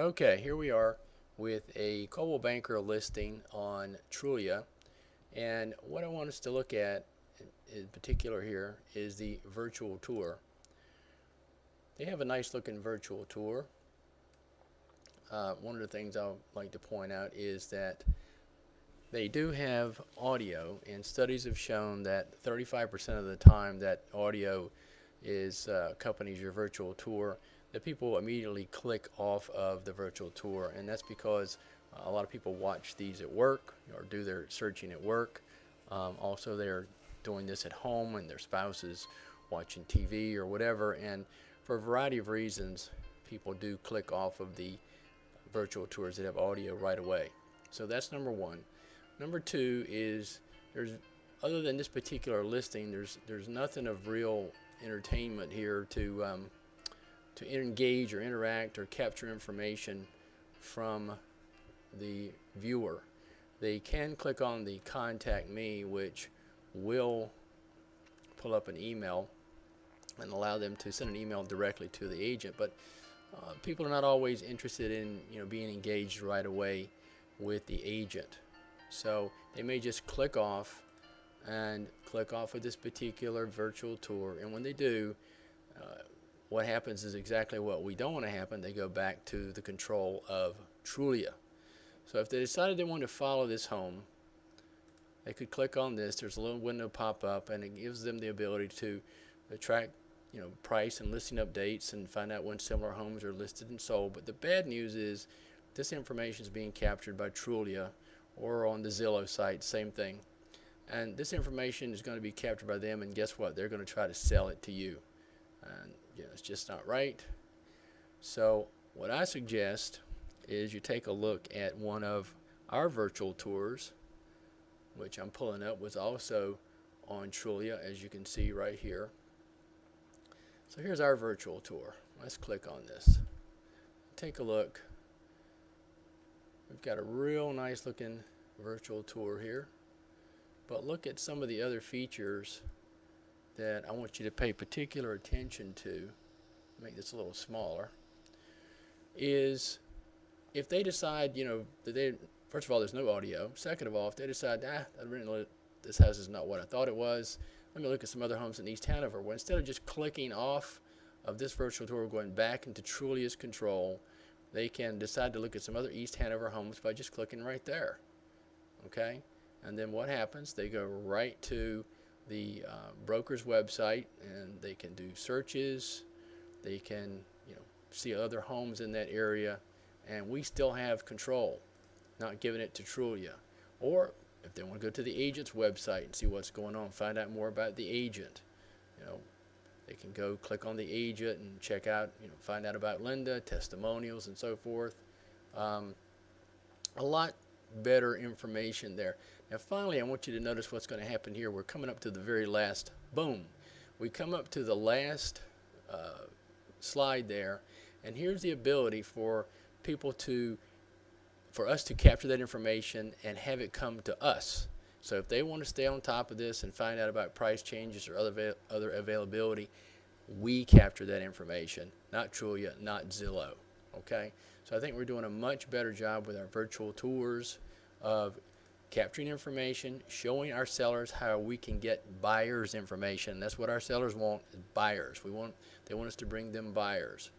Okay, here we are with a Coldwell Banker listing on Trulia, and what I want us to look at in particular here is the virtual tour. They have a nice looking virtual tour. One of the things I would like to point out is that they do have audio, and studies have shown that 35% of the time that audio is accompanies your virtual tour, that people immediately click off of the virtual tour, and that's because a lot of people watch these at work or do their searching at work. Also, they're doing this at home and their spouse is watching TV or whatever, and for a variety of reasons, people do click off of the virtual tours that have audio right away. So that's number one. Number two is other than this particular listing, there's nothing of real entertainment here to engage or interact or capture information from the viewer. They can click on the Contact Me, which will pull up an email and allow them to send an email directly to the agent. But people are not always interested in being engaged right away with the agent. So they may just click off of this particular virtual tour, and when they do, what happens is exactly what we don't want to happen. They go back to the control of Trulia. So if they decided they want to follow this home, they could click on this. There's a little window pop up, and it gives them the ability to track price and listing updates and find out when similar homes are listed and sold. But the bad news is this information is being captured by Trulia, or on the Zillow site, same thing. And this information is going to be captured by them, and guess what? They're going to try to sell it to you. And it's just not right. So what I suggest is you take a look at one of our virtual tours, which I'm pulling up, was also on Trulia, as you can see right here. So here's our virtual tour. Let's click on this. Take a look. We've got a real nice looking virtual tour here, but look at some of the other features that I want you to pay particular attention to. Make this a little smaller. Is if they decide, that they, first of all, there's no audio. Second of all, if they decide, this house is not what I thought it was, let me look at some other homes in East Hanover. Well, instead of just clicking off of this virtual tour, going back into Trulia's control, they can decide to look at some other East Hanover homes by just clicking right there. Okay? And then what happens? They go right to the broker's website, and they can do searches. They can, see other homes in that area, and we still have control, not giving it to Trulia. Or if they want to go to the agent's website and see what's going on, find out more about the agent, they can go click on the agent and check out, find out about Linda, testimonials, and so forth. A lot better information there. Now finally, I want you to notice what's going to happen here. We're coming up to the very last, boom. We come up to the last slide there, and here's the ability for us to capture that information and have it come to us. So if they want to stay on top of this and find out about price changes or other availability, we capture that information, not Trulia, not Zillow. Okay? So I think we're doing a much better job with our virtual tours of capturing information, showing our sellers how we can get buyers' information. That's what our sellers want, is buyers. They want us to bring them buyers.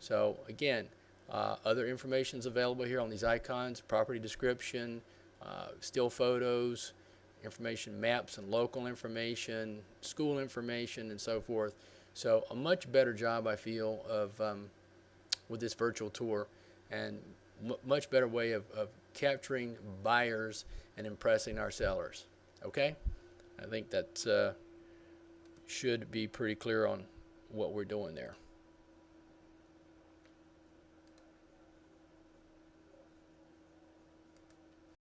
So again, other information is available here on these icons: property description, still photos, information, maps and local information, school information, and so forth. So a much better job, I feel, of with this virtual tour, and much better way of capturing buyers and impressing our sellers. Okay? I think that should be pretty clear on what we're doing there.